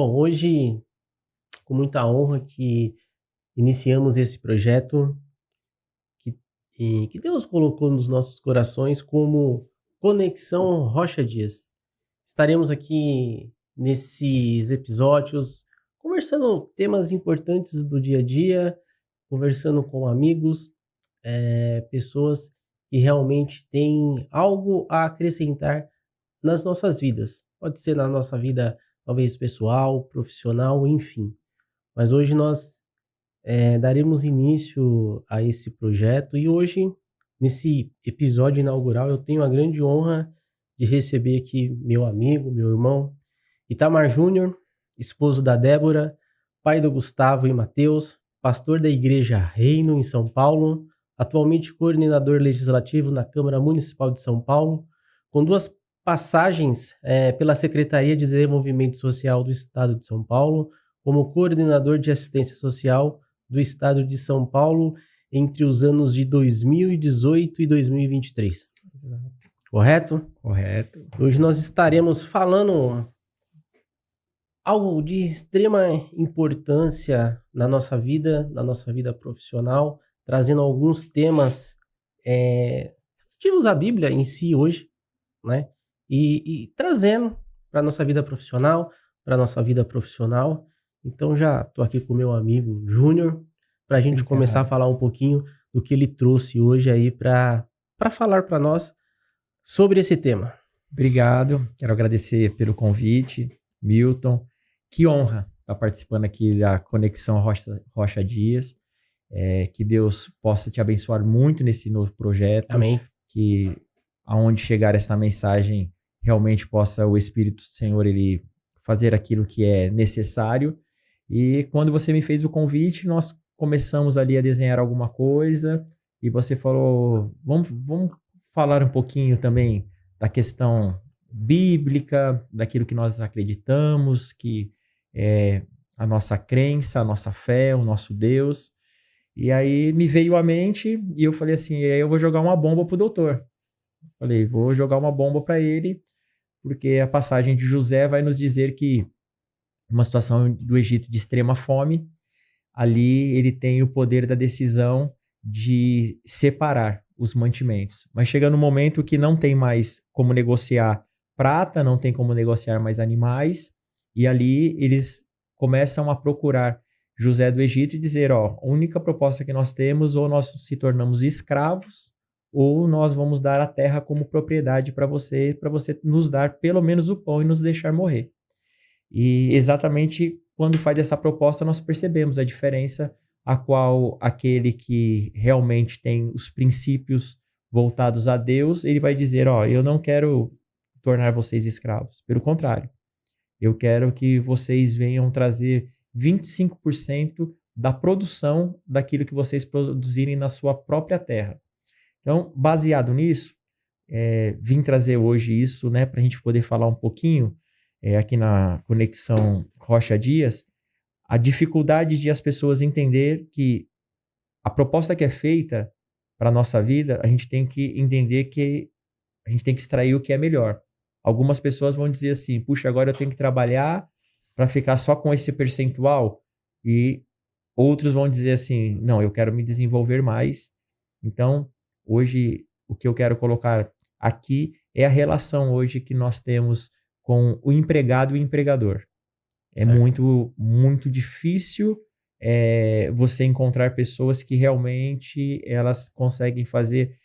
Bom, hoje, com muita honra que iniciamos esse projeto que, que Deus colocou nos nossos corações como Conexão Rocha Dias. Estaremos aqui nesses episódios conversando temas importantes do dia a dia, conversando com amigos, pessoas que realmente têm algo a acrescentar nas nossas vidas. Pode ser na nossa vida, talvez pessoal, profissional, enfim. Mas hoje nós daremos início a esse projeto e hoje, nesse episódio inaugural, eu tenho a grande honra de receber aqui meu amigo, meu irmão, Itamar Júnior, esposo da Débora, pai do Gustavo e Mateus, pastor da Igreja Reino em São Paulo, atualmente coordenador legislativo na Câmara Municipal de São Paulo, com duas passagens pela Secretaria de Desenvolvimento Social do Estado de São Paulo, como coordenador de assistência social do Estado de São Paulo entre os anos de 2018 e 2023. Exato. Correto? Correto. Hoje nós estaremos falando algo de extrema importância na nossa vida profissional, trazendo alguns temas relativos à Bíblia em si hoje, né? E trazendo para a nossa vida profissional, Então já estou aqui com o meu amigo Júnior, para a gente começar a falar um pouquinho do que ele trouxe hoje aí para falar para nós sobre esse tema. Obrigado, quero agradecer pelo convite, Milton. Que honra estar participando aqui da Conexão Rocha Dias. Que Deus possa te abençoar muito nesse novo projeto. Amém. Que aonde chegar essa mensagem, realmente possa o Espírito do Senhor ele fazer aquilo que é necessário. E quando você me fez o convite, nós começamos ali a desenhar alguma coisa e você falou, vamos falar um pouquinho também da questão bíblica, daquilo que nós acreditamos, que é a nossa crença, a nossa fé, o nosso Deus. E aí me veio à mente e eu falei assim, eu vou jogar uma bomba pro doutor. Falei, vou jogar uma bomba para ele, porque a passagem de José vai nos dizer que uma situação do Egito de extrema fome, ali ele tem o poder da decisão de separar os mantimentos. Mas chega no momento que não tem mais como negociar prata, não tem como negociar mais animais, e ali eles começam a procurar José do Egito e dizer, a única proposta que nós temos, ou nós se tornamos escravos, ou nós vamos dar a terra como propriedade para você nos dar pelo menos o pão e nos deixar morrer. E exatamente quando faz essa proposta, nós percebemos a diferença a qual aquele que realmente tem os princípios voltados a Deus, ele vai dizer, eu não quero tornar vocês escravos. Pelo contrário, eu quero que vocês venham trazer 25% da produção daquilo que vocês produzirem na sua própria terra. Então, baseado nisso, vim trazer hoje isso, né, para a gente poder falar um pouquinho aqui na Conexão Rocha Dias, a dificuldade de as pessoas entender que a proposta que é feita para a nossa vida, a gente tem que entender que a gente tem que extrair o que é melhor. Algumas pessoas vão dizer assim, puxa, agora eu tenho que trabalhar para ficar só com esse percentual, e outros vão dizer assim, não, eu quero me desenvolver mais. Então, hoje, o que eu quero colocar aqui é a relação hoje que nós temos com o empregado e o empregador. É muito, muito difícil você encontrar pessoas que realmente elas conseguem fazer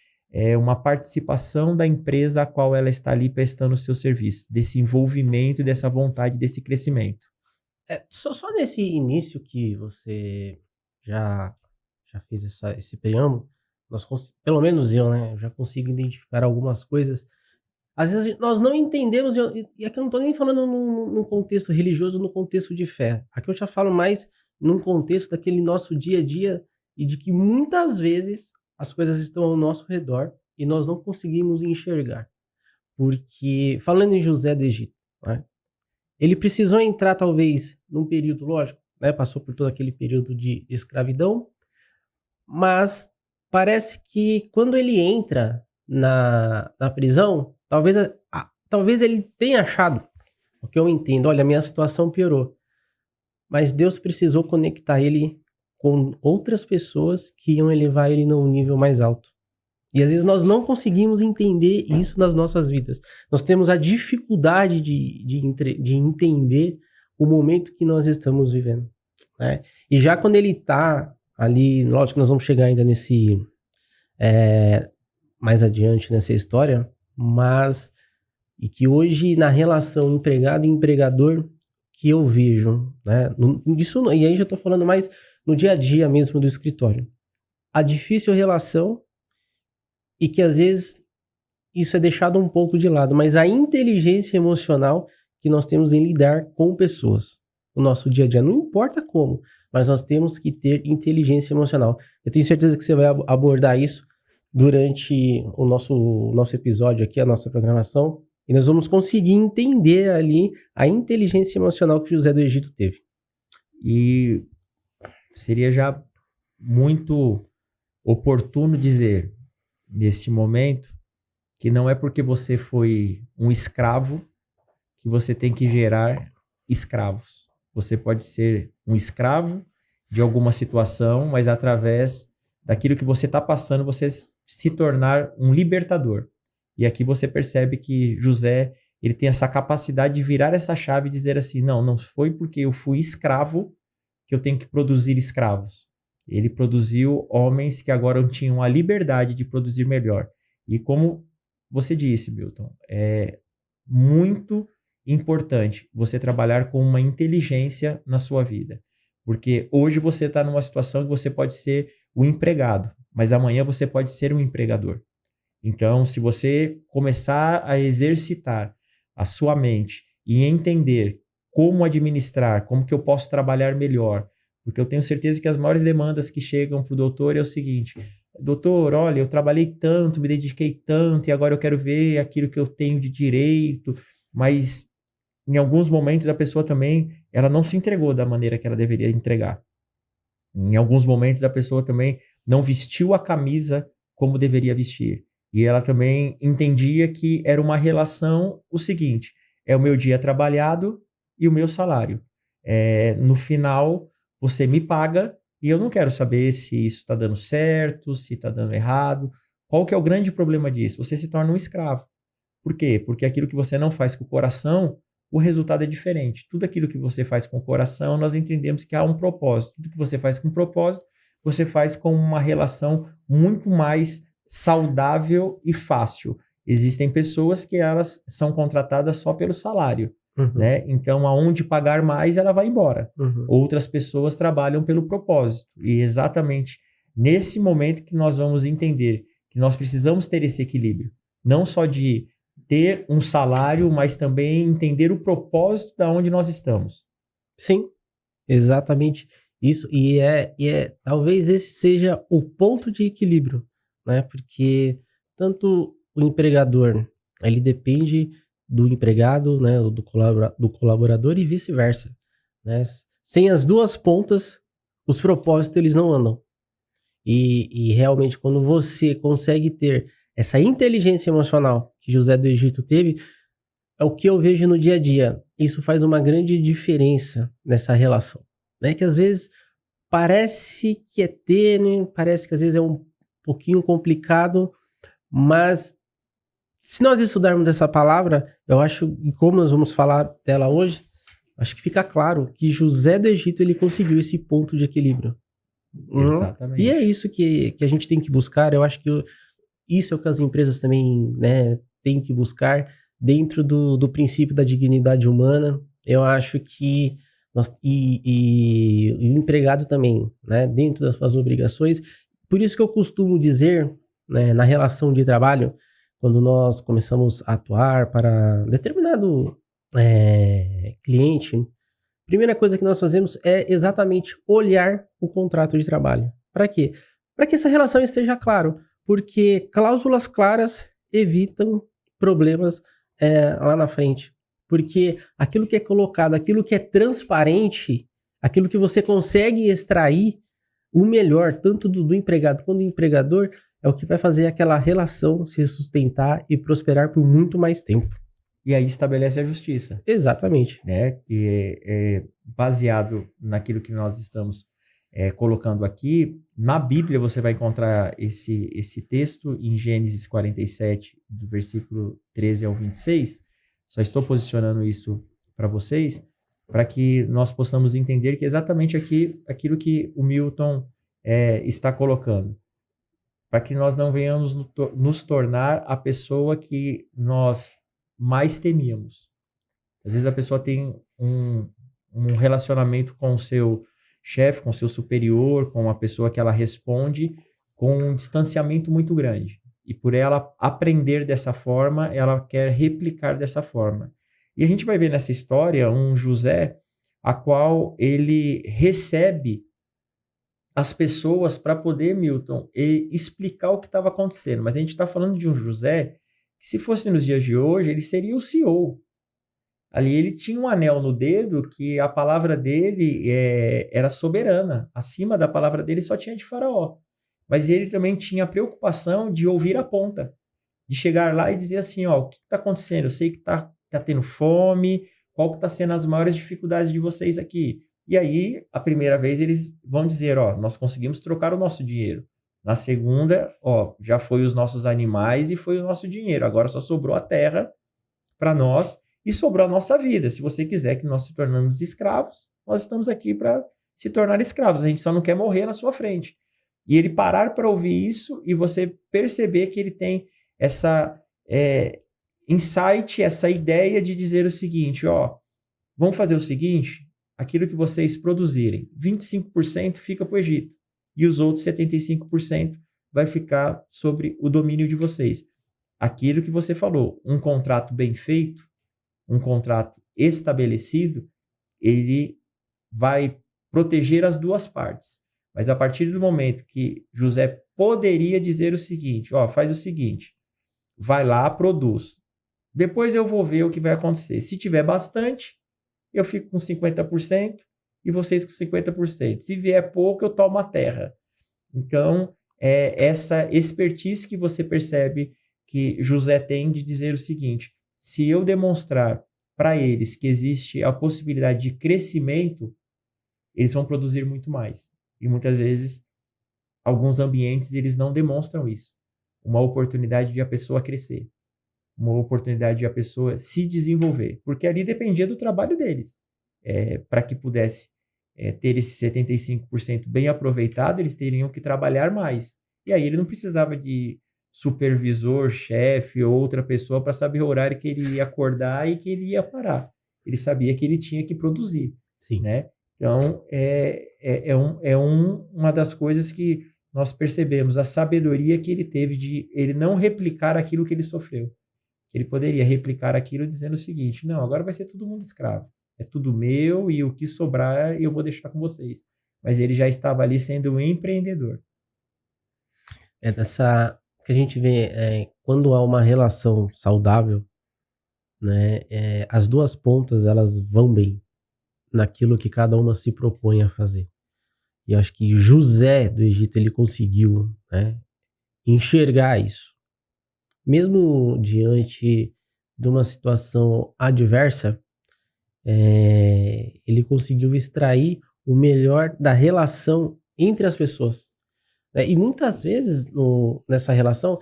uma participação da empresa a qual ela está ali prestando o seu serviço, desse envolvimento, dessa vontade, desse crescimento. Só nesse início que você já fez esse preâmbulo, pelo menos eu, né, eu já consigo identificar algumas coisas. Às vezes nós não entendemos, e aqui eu não estou nem falando num contexto religioso, no contexto de fé. Aqui eu já falo mais num contexto daquele nosso dia a dia e de que muitas vezes as coisas estão ao nosso redor e nós não conseguimos enxergar. Porque, falando em José do Egito, né, ele precisou entrar talvez num período, lógico, né, passou por todo aquele período de escravidão, mas parece que quando ele entra na prisão, talvez ele tenha achado, o que eu entendo, olha, a minha situação piorou. mas Deus precisou conectar ele com outras pessoas que iam elevar ele num nível mais alto. E às vezes nós não conseguimos entender isso nas nossas vidas. Nós temos a dificuldade de entender o momento que nós estamos vivendo, né? E já quando ele está ali, lógico que nós vamos chegar ainda nesse... mais adiante nessa história, mas... E que hoje, na relação empregado e empregador, que eu vejo, né? Isso, e aí já estou falando mais no dia a dia mesmo do escritório. A difícil relação e que às vezes isso é deixado um pouco de lado, mas a inteligência emocional que nós temos em lidar com pessoas no nosso dia a dia, não importa como, mas nós temos que ter inteligência emocional. Eu tenho certeza que você vai abordar isso durante o nosso episódio aqui, a nossa programação, e nós vamos conseguir entender ali a inteligência emocional que José do Egito teve. E seria já muito oportuno dizer, nesse momento, que não é porque você foi um escravo que você tem que gerar escravos. Você pode ser um escravo de alguma situação, mas através daquilo que você está passando, você se tornar um libertador. E aqui você percebe que José, ele tem essa capacidade de virar essa chave e dizer assim, não foi porque eu fui escravo que eu tenho que produzir escravos. Ele produziu homens que agora tinham a liberdade de produzir melhor. E como você disse, Milton, é muito importante você trabalhar com uma inteligência na sua vida. Porque hoje você está numa situação que você pode ser o empregado, mas amanhã você pode ser um empregador. Então, se você começar a exercitar a sua mente e entender como administrar, como que eu posso trabalhar melhor, porque eu tenho certeza que as maiores demandas que chegam para o doutor é o seguinte: doutor, olha, eu trabalhei tanto, me dediquei tanto e agora eu quero ver aquilo que eu tenho de direito, mas em alguns momentos a pessoa também, ela não se entregou da maneira que ela deveria entregar. Em alguns momentos a pessoa também não vestiu a camisa como deveria vestir. E ela também entendia que era uma relação o seguinte: é o meu dia trabalhado e o meu salário. No final, você me paga e eu não quero saber se isso está dando certo, se está dando errado. Qual que é o grande problema disso? Você se torna um escravo. Por quê? Porque aquilo que você não faz com o coração, o resultado é diferente. Tudo aquilo que você faz com o coração, nós entendemos que há um propósito. Tudo que você faz com propósito, você faz com uma relação muito mais saudável e fácil. Existem pessoas que elas são contratadas só pelo salário, né? Então, aonde pagar mais, ela vai embora. Outras pessoas trabalham pelo propósito. E exatamente nesse momento que nós vamos entender que nós precisamos ter esse equilíbrio. Não só de ter um salário, mas também entender o propósito de onde nós estamos. Sim, exatamente isso. E talvez esse seja o ponto de equilíbrio, né? Porque tanto o empregador, ele depende do empregado, né? Do colaborador e vice-versa, né? Sem as duas pontas, os propósitos eles não andam. E realmente quando você consegue ter essa inteligência emocional que José do Egito teve, é o que eu vejo no dia a dia. Isso faz uma grande diferença nessa relação, né? Que às vezes parece que é tênue, parece que às vezes é um pouquinho complicado, mas se nós estudarmos essa palavra, eu acho, e como nós vamos falar dela hoje, acho que fica claro que José do Egito ele conseguiu esse ponto de equilíbrio. Exatamente. E é isso que a gente tem que buscar. Eu acho que isso é o que as empresas também, né, têm que buscar dentro do princípio da dignidade humana. Eu acho que o empregado também, né, dentro das suas obrigações. Por isso que eu costumo dizer, né, na relação de trabalho, quando nós começamos a atuar para determinado cliente, a primeira coisa que nós fazemos é exatamente olhar o contrato de trabalho. Para quê? Para que essa relação esteja clara, porque cláusulas claras evitam problemas lá na frente. Porque aquilo que é colocado, aquilo que é transparente, aquilo que você consegue extrair o melhor, tanto do empregado quanto do empregador, é o que vai fazer aquela relação se sustentar e prosperar por muito mais tempo. e aí estabelece a justiça, Exatamente. né? Que é baseado naquilo que nós estamos colocando aqui. Na Bíblia você vai encontrar esse texto em Gênesis 47, do versículo 13 ao 26. Só estou posicionando isso para vocês, para que nós possamos entender que é exatamente aquilo que o Milton está colocando. Para que nós não venhamos nos tornar a pessoa que nós mais temíamos. Às vezes a pessoa tem um relacionamento com o seu chefe, com o seu superior, com uma pessoa que ela responde com um distanciamento muito grande. E por ela aprender dessa forma, ela quer replicar dessa forma. E a gente vai ver nessa história um José, a qual ele recebe as pessoas para poder, Milton, explicar o que estava acontecendo. Mas a gente está falando de um José que, se fosse nos dias de hoje, ele seria o CEO. Ali ele tinha um anel no dedo que a palavra dele era soberana. Acima da palavra dele só tinha de Faraó. Mas ele também tinha a preocupação de ouvir a ponta. De chegar lá e dizer assim, ó, o que está acontecendo? Eu sei que tá tendo fome, qual que está sendo as maiores dificuldades de vocês aqui? E aí, a primeira vez, eles vão dizer, ó, nós conseguimos trocar o nosso dinheiro. Na segunda, ó, já foi os nossos animais e foi o nosso dinheiro. Agora só sobrou a terra para nós e sobrou a nossa vida. Se você quiser que nós se tornemos escravos, nós estamos aqui para se tornar escravos. A gente só não quer morrer na sua frente. E ele parar para ouvir isso e você perceber que ele tem essa insight, essa ideia de dizer o seguinte, ó, vamos fazer o seguinte, aquilo que vocês produzirem, 25% fica para o Egito e os outros 75% vai ficar sobre o domínio de vocês. Aquilo que você falou, um contrato bem feito, um contrato estabelecido, ele vai proteger as duas partes. Mas a partir do momento que José poderia dizer o seguinte, ó, faz o seguinte, vai lá, produz. Depois eu vou ver o que vai acontecer. Se tiver bastante, eu fico com 50% e vocês com 50%. Se vier pouco, eu tomo a terra. Então, essa expertise que você percebe que José tem de dizer o seguinte, se eu demonstrar para eles que existe a possibilidade de crescimento, eles vão produzir muito mais. E muitas vezes, alguns ambientes, eles não demonstram isso. Uma oportunidade de a pessoa crescer. Uma oportunidade de a pessoa se desenvolver. Porque ali dependia do trabalho deles. Para que pudesse ter esse 75% bem aproveitado, eles teriam que trabalhar mais. E aí ele não precisava de supervisor, chefe ou outra pessoa para saber o horário que ele ia acordar e que ele ia parar. Ele sabia que ele tinha que produzir. Sim. Né? Então, uma das coisas que nós percebemos, a sabedoria que ele teve de ele não replicar aquilo que ele sofreu. Ele poderia replicar aquilo dizendo o seguinte, não, agora vai ser todo mundo escravo. É tudo meu e o que sobrar eu vou deixar com vocês. Mas ele já estava ali sendo um empreendedor. É dessa que a gente vê quando há uma relação saudável, né, as duas pontas elas vão bem naquilo que cada uma se propõe a fazer. E eu acho que José do Egito ele conseguiu, né, enxergar isso. Mesmo diante de uma situação adversa, ele conseguiu extrair o melhor da relação entre as pessoas. E muitas vezes nessa relação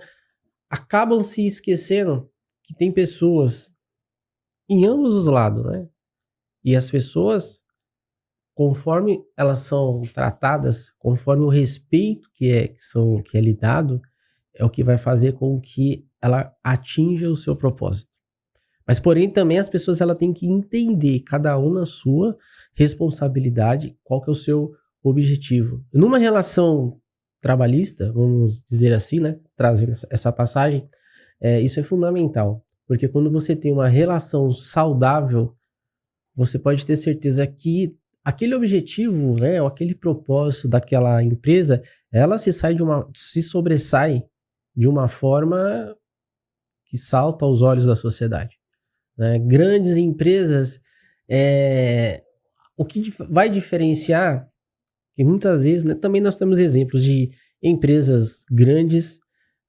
acabam se esquecendo que tem pessoas em ambos os lados, né? E as pessoas, conforme elas são tratadas, conforme o respeito que é lhe dado, é o que vai fazer com que ela atinja o seu propósito. Mas, porém, também as pessoas ela têm que entender, cada um na sua responsabilidade, qual que é o seu objetivo. Numa relação trabalhista, vamos dizer assim, né, trazendo essa passagem, isso é fundamental, porque quando você tem uma relação saudável, você pode ter certeza que aquele objetivo, né, ou aquele propósito daquela empresa, ela se sobressai de uma forma que salta aos olhos da sociedade. Né? Grandes empresas, o que vai diferenciar, que muitas vezes, né, também nós temos exemplos de empresas grandes,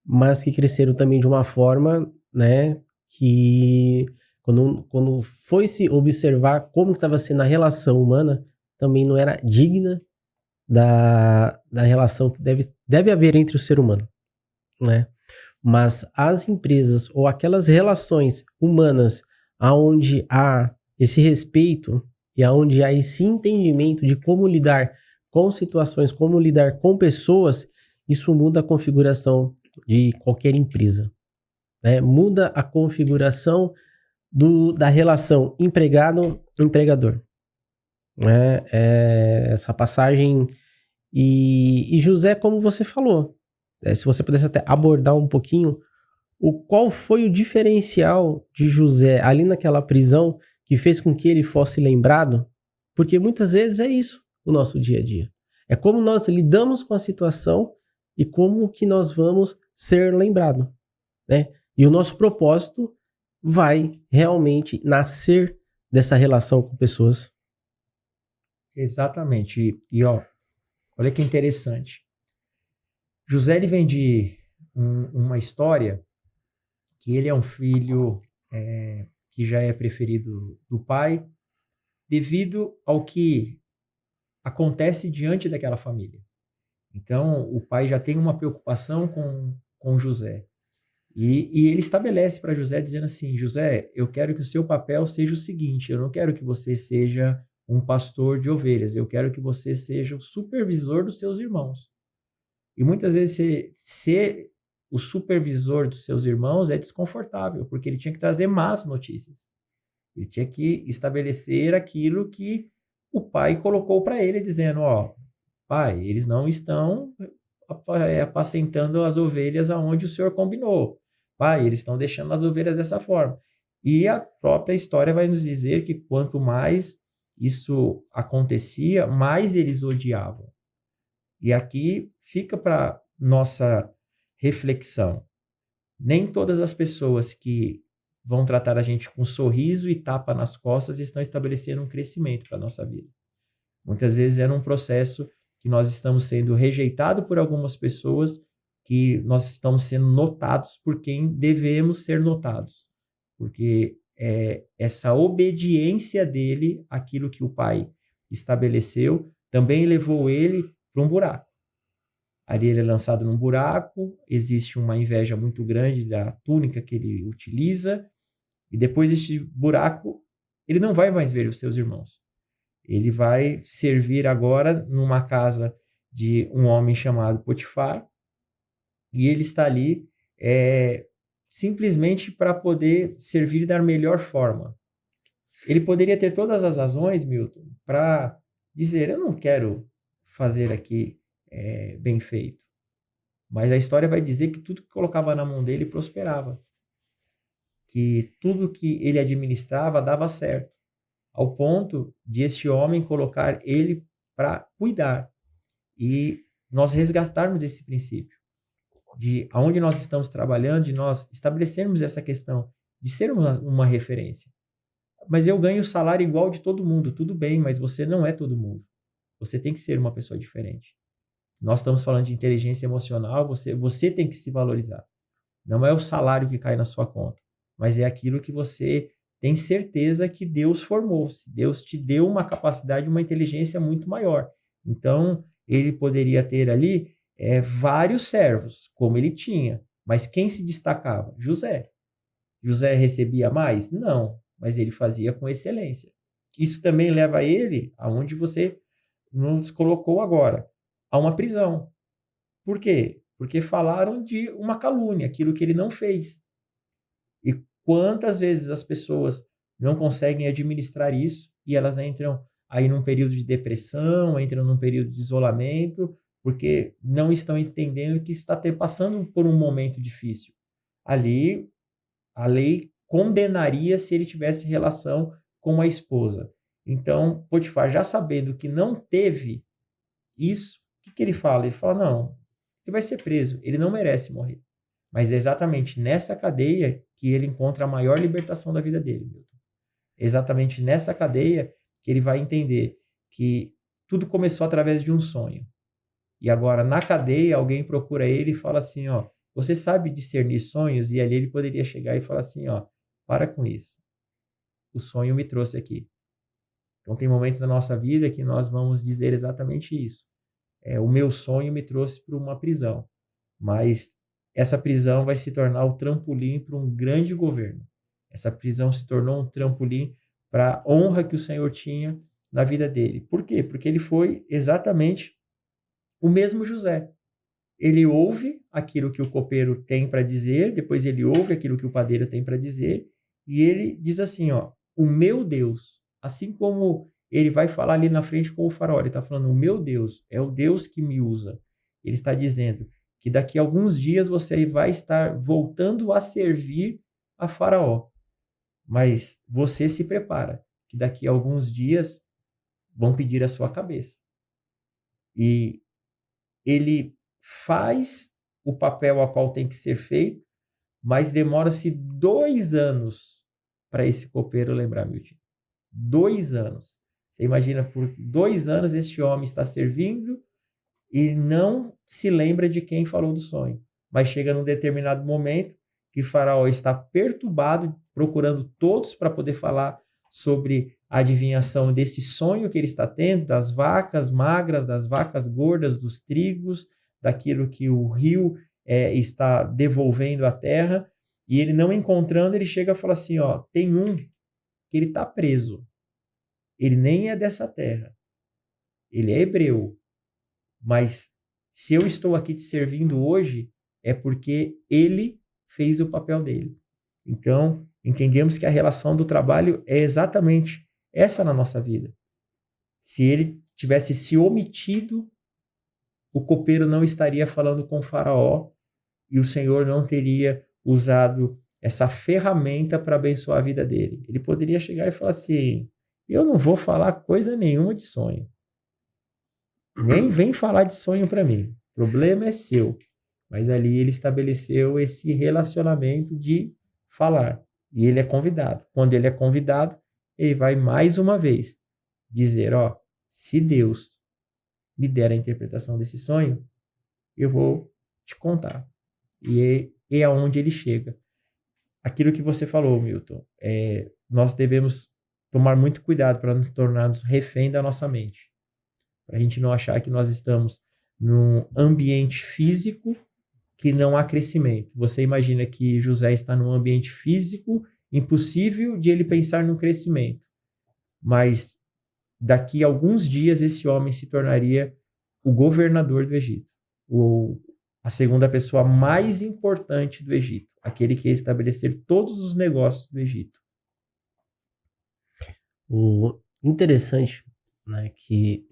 mas que cresceram também de uma forma, né, que Quando foi se observar como estava sendo a relação humana, também não era digna da relação que deve haver entre o ser humano, né? Mas as empresas ou aquelas relações humanas aonde há esse respeito e aonde há esse entendimento de como lidar com situações, como lidar com pessoas, isso muda a configuração de qualquer empresa, né? Muda a configuração da relação empregado-empregador, né? Essa passagem e José, como você falou, se você pudesse até abordar um pouquinho qual foi o diferencial de José ali naquela prisão que fez com que ele fosse lembrado, porque muitas vezes é isso o nosso dia a dia. É como nós lidamos com a situação e como que nós vamos ser lembrados, né? E o nosso propósito vai realmente nascer dessa relação com pessoas. Exatamente. E ó, olha que interessante. José ele vem de uma história que ele é um filho que já é preferido do pai devido ao que acontece diante daquela família. Então, o pai já tem uma preocupação com José. E ele estabelece para José dizendo assim, José, eu quero que o seu papel seja o seguinte, eu não quero que você seja um pastor de ovelhas, eu quero que você seja o supervisor dos seus irmãos. E muitas vezes ser o supervisor dos seus irmãos é desconfortável, porque ele tinha que trazer más notícias. Ele tinha que estabelecer aquilo que o pai colocou para ele, dizendo, ó, pai, eles não estão apacentando as ovelhas aonde o senhor combinou. Pai, eles estão deixando as ovelhas dessa forma. E a própria história vai nos dizer que quanto mais isso acontecia, mais eles odiavam. E aqui fica para nossa reflexão. Nem todas as pessoas que vão tratar a gente com sorriso e tapa nas costas estão estabelecendo um crescimento para a nossa vida. Muitas vezes é num processo que nós estamos sendo rejeitados por algumas pessoas, que nós estamos sendo notados por quem devemos ser notados. Porque essa obediência dele àquilo que o pai estabeleceu também levou ele para um buraco. Ali ele é lançado num buraco, existe uma inveja muito grande da túnica que ele utiliza, e depois deste buraco, ele não vai mais ver os seus irmãos. Ele vai servir agora numa casa de um homem chamado Potifar, e ele está ali simplesmente para poder servir da melhor forma. Ele poderia ter todas as razões, Milton, para dizer, eu não quero fazer aqui bem feito. Mas a história vai dizer que tudo que colocava na mão dele prosperava. Que tudo que ele administrava dava certo. Ao ponto de este homem colocar ele para cuidar. E nós resgatarmos esse princípio. De aonde nós estamos trabalhando, de nós estabelecermos essa questão de ser uma referência. Mas eu ganho o salário igual de todo mundo. Tudo bem, mas você não é todo mundo. Você tem que ser uma pessoa diferente. Nós estamos falando de inteligência emocional, você tem que se valorizar. Não é o salário que cai na sua conta, mas é aquilo que você tem certeza que Deus formou. Deus te deu uma capacidade, uma inteligência muito maior. Então, ele poderia ter ali vários servos, como ele tinha. Mas quem se destacava? José. José recebia mais? Não, mas ele fazia com excelência. Isso também leva ele aonde você nos colocou agora, a uma prisão. Por quê? Porque falaram de uma calúnia, aquilo que ele não fez. E quantas vezes as pessoas não conseguem administrar isso e elas entram aí num período de depressão, entram num período de isolamento, porque não estão entendendo que está passando por um momento difícil. Ali, a lei condenaria se ele tivesse relação com a esposa. Então, Potifar, já sabendo que não teve isso, o que ele fala? Ele fala, não, ele vai ser preso, ele não merece morrer. Mas é exatamente nessa cadeia que ele encontra a maior libertação da vida dele, Milton. É exatamente nessa cadeia que ele vai entender que tudo começou através de um sonho. E agora, na cadeia, alguém procura ele e fala assim, ó, você sabe discernir sonhos? E ali ele poderia chegar e falar assim, ó, para com isso. o sonho me trouxe aqui. Então tem momentos da nossa vida que nós vamos dizer exatamente isso. O meu sonho me trouxe para uma prisão, mas essa prisão vai se tornar o trampolim para um grande governo. Essa prisão se tornou um trampolim para a honra que o Senhor tinha na vida dele. Por quê? Porque ele foi exatamente o mesmo José. Ele ouve aquilo que o copeiro tem para dizer, depois ele ouve aquilo que o padeiro tem para dizer, e ele diz assim, ó, o meu Deus, assim como ele vai falar ali na frente com o faraó, ele está falando, o meu Deus é o Deus que me usa. Ele está dizendo que daqui a alguns dias você vai estar voltando a servir a faraó, mas você se prepara, que daqui a alguns dias vão pedir a sua cabeça. E ele faz o papel a qual tem que ser feito, mas demora-se 2 anos para esse copeiro lembrar, Milton. 2 anos. Você imagina, por 2 anos este homem está servindo e não se lembra de quem falou do sonho. Mas chega num determinado momento que Faraó está perturbado, procurando todos para poder falar sobre a adivinhação desse sonho que ele está tendo, das vacas magras, das vacas gordas, dos trigos, daquilo que o rio está devolvendo à terra, e ele não encontrando, ele chega a falar assim, ó, tem um que ele está preso, ele nem é dessa terra, ele é hebreu, mas se eu estou aqui te servindo hoje, é porque ele fez o papel dele. Então, entendemos que a relação do trabalho é exatamente essa na nossa vida. Se ele tivesse se omitido, o copeiro não estaria falando com o faraó e o Senhor não teria usado essa ferramenta para abençoar a vida dele. Ele poderia chegar e falar assim, eu não vou falar coisa nenhuma de sonho. Nem vem falar de sonho para mim. O problema é seu. Mas ali ele estabeleceu esse relacionamento de falar. E ele é convidado. Quando ele é convidado, ele vai mais uma vez dizer, ó, se Deus me der a interpretação desse sonho, eu vou te contar. E é aonde ele chega. Aquilo que você falou, Milton, nós devemos tomar muito cuidado para nos tornarmos refém da nossa mente. Para a gente não achar que nós estamos num ambiente físico que não há crescimento. Você imagina que José está num ambiente físico impossível de ele pensar no crescimento. Mas daqui a alguns dias esse homem se tornaria o governador do Egito, a segunda pessoa mais importante do Egito, aquele que ia estabelecer todos os negócios do Egito. O interessante, né, que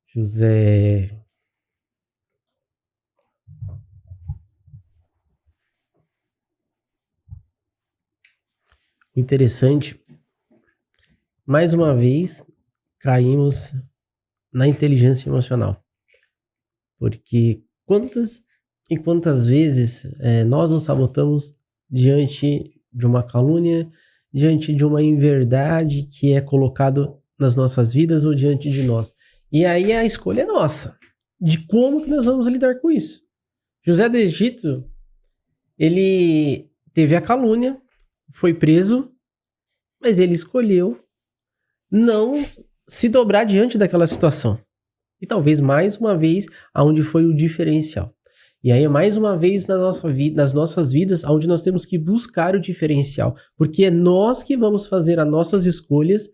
José mais uma vez caímos na inteligência emocional, porque quantas e quantas vezes nós nos sabotamos diante de uma calúnia, diante de uma inverdade que é colocado nas nossas vidas ou diante de nós. E aí a escolha é nossa, de como que nós vamos lidar com isso. José do Egito, ele teve a calúnia, foi preso, mas ele escolheu não se dobrar diante daquela situação. E talvez mais uma vez aonde foi o diferencial. E aí mais uma vez nas nossas vidas onde nós temos que buscar o diferencial, porque é nós que vamos fazer as nossas escolhas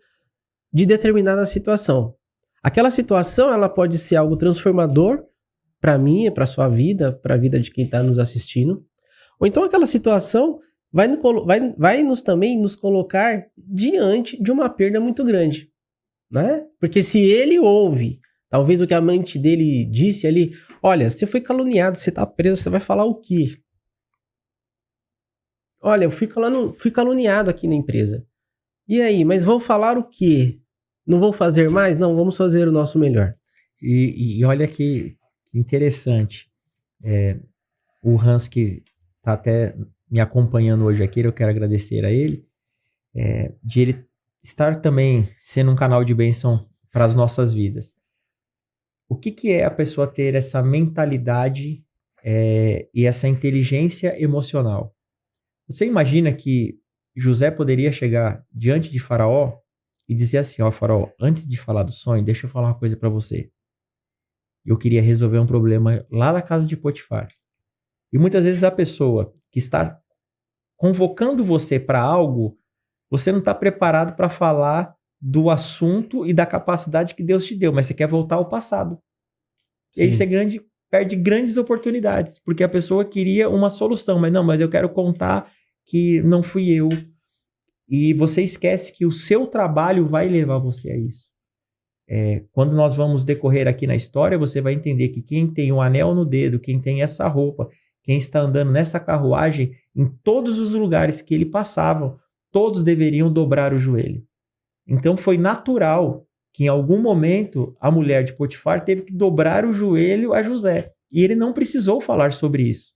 de determinada situação. Aquela situação ela pode ser algo transformador para mim, para a sua vida, para a vida de quem está nos assistindo. Ou então aquela situação vai também nos colocar diante de uma perda muito grande, né? Porque se ele ouve, talvez o que a mente dele disse ali, olha, você foi caluniado, você tá preso, você vai falar o quê? Olha, eu fui caluniado aqui na empresa. E aí, mas vou falar o quê? Não vou fazer mais? Não, vamos fazer o nosso melhor. E olha que interessante. O Hans, que está até me acompanhando hoje aqui, eu quero agradecer a ele, de ele estar também sendo um canal de bênção para as nossas vidas. O que é a pessoa ter essa mentalidade e essa inteligência emocional? Você imagina que José poderia chegar diante de Faraó e dizer assim, ó, Faraó, antes de falar do sonho, deixa eu falar uma coisa para você. Eu queria resolver um problema lá na casa de Potifar. E muitas vezes a pessoa que está convocando você para algo, você não está preparado para falar do assunto e da capacidade que Deus te deu, mas você quer voltar ao passado. E aí você perde grandes oportunidades, porque a pessoa queria uma solução, mas eu quero contar que não fui eu. E você esquece que o seu trabalho vai levar você a isso. Quando nós vamos decorrer aqui na história, você vai entender que quem tem um anel no dedo, quem tem essa roupa, quem está andando nessa carruagem, em todos os lugares que ele passava, todos deveriam dobrar o joelho. Então foi natural que em algum momento a mulher de Potifar teve que dobrar o joelho a José. E ele não precisou falar sobre isso.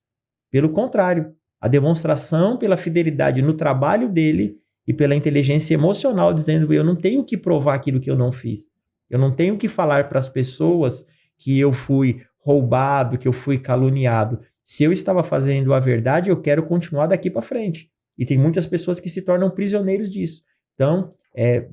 Pelo contrário, a demonstração pela fidelidade no trabalho dele e pela inteligência emocional, dizendo, eu não tenho que provar aquilo que eu não fiz. Eu não tenho que falar para as pessoas que eu fui roubado, que eu fui caluniado. Se eu estava fazendo a verdade, eu quero continuar daqui para frente. E tem muitas pessoas que se tornam prisioneiros disso. Então,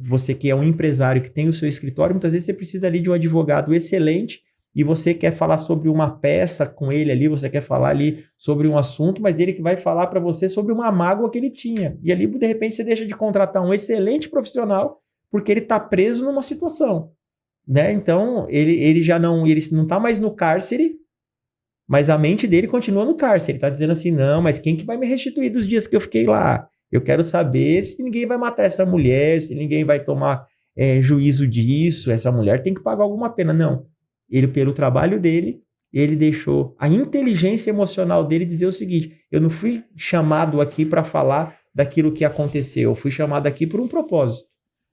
você que é um empresário que tem o seu escritório, muitas vezes você precisa ali de um advogado excelente e você quer falar sobre uma peça com ele ali, você quer falar ali sobre um assunto, mas ele que vai falar para você sobre uma mágoa que ele tinha. E ali, de repente, você deixa de contratar um excelente profissional porque ele está preso numa situação. Né? Então, ele não está mais no cárcere, mas a mente dele continua no cárcere. Ele está dizendo assim, não, mas quem que vai me restituir dos dias que eu fiquei lá? Eu quero saber se ninguém vai matar essa mulher, se ninguém vai tomar juízo disso, essa mulher tem que pagar alguma pena. Não. Ele, pelo trabalho dele, ele deixou a inteligência emocional dele dizer o seguinte, eu não fui chamado aqui para falar daquilo que aconteceu, eu fui chamado aqui por um propósito.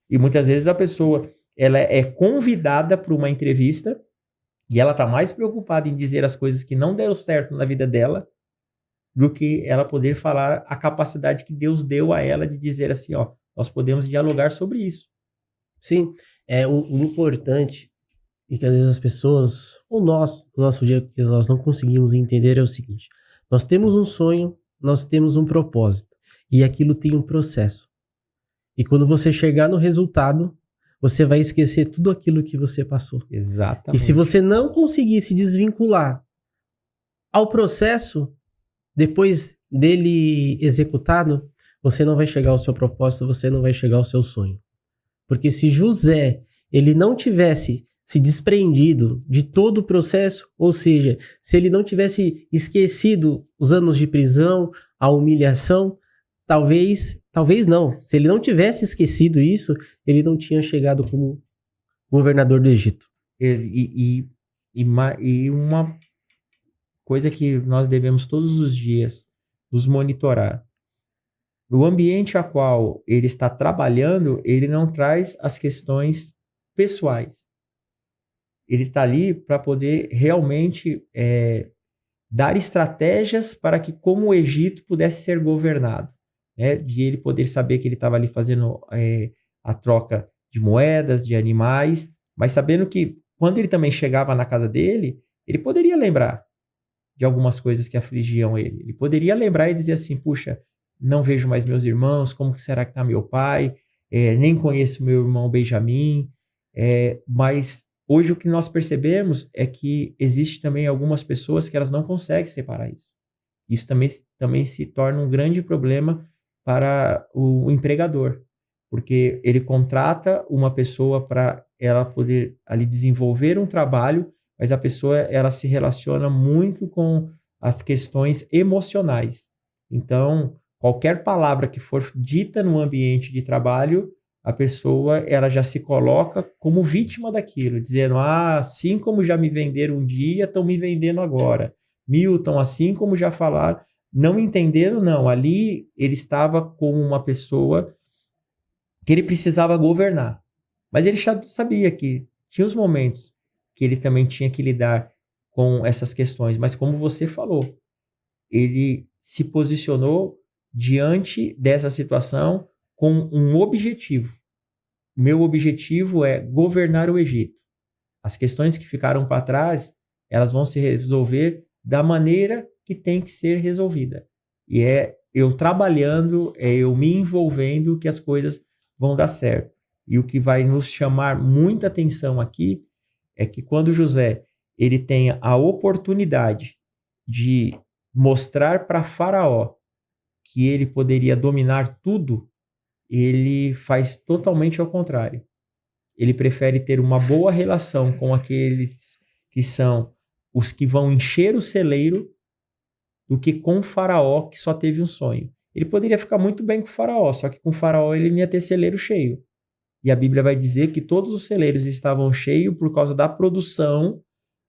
E muitas vezes a pessoa ela é convidada para uma entrevista e ela está mais preocupada em dizer as coisas que não deram certo na vida dela do que ela poder falar a capacidade que Deus deu a ela de dizer assim, ó, nós podemos dialogar sobre isso. Sim, o importante e que às vezes as pessoas, ou nós, no nosso dia, que nós não conseguimos entender é o seguinte, nós temos um sonho, nós temos um propósito e aquilo tem um processo. E quando você chegar no resultado, você vai esquecer tudo aquilo que você passou. Exatamente. E se você não conseguir se desvincular ao processo, depois dele executado, você não vai chegar ao seu propósito, você não vai chegar ao seu sonho. Porque se José, ele não tivesse se desprendido de todo o processo, ou seja, se ele não tivesse esquecido os anos de prisão, a humilhação, talvez não. Se ele não tivesse esquecido isso, ele não tinha chegado como governador do Egito. E uma coisa que nós devemos todos os dias nos monitorar. O ambiente a qual ele está trabalhando, ele não traz as questões pessoais. Ele está ali para poder realmente dar estratégias para que como o Egito pudesse ser governado. Né, de ele poder saber que ele estava ali fazendo a troca de moedas, de animais, mas sabendo que quando ele também chegava na casa dele, ele poderia lembrar de algumas coisas que afligiam ele. Ele poderia lembrar e dizer assim, puxa, não vejo mais meus irmãos, como que será que está meu pai? Nem conheço meu irmão Benjamim. Mas hoje o que nós percebemos é que existe também algumas pessoas que elas não conseguem separar isso. Isso também se torna um grande problema para o empregador, porque ele contrata uma pessoa para ela poder ali desenvolver um trabalho, mas a pessoa ela se relaciona muito com as questões emocionais. Então, qualquer palavra que for dita no ambiente de trabalho, a pessoa ela já se coloca como vítima daquilo, dizendo, assim como já me venderam um dia, estão me vendendo agora. Milton, assim como já falaram, não entendendo, não. Ali ele estava como uma pessoa que ele precisava governar. Mas ele sabia que tinha os momentos que ele também tinha que lidar com essas questões. Mas como você falou, ele se posicionou diante dessa situação com um objetivo. Meu objetivo é governar o Egito. As questões que ficaram para trás, elas vão se resolver da maneira que tem que ser resolvida. E eu trabalhando, é eu me envolvendo que as coisas vão dar certo. E o que vai nos chamar muita atenção aqui é que quando José ele tem a oportunidade de mostrar para Faraó que ele poderia dominar tudo, ele faz totalmente ao contrário. Ele prefere ter uma boa relação com aqueles que são os que vão encher o celeiro do que com o Faraó que só teve um sonho. Ele poderia ficar muito bem com o Faraó, só que com o Faraó ele não ia ter celeiro cheio. E a Bíblia vai dizer que todos os celeiros estavam cheios por causa da produção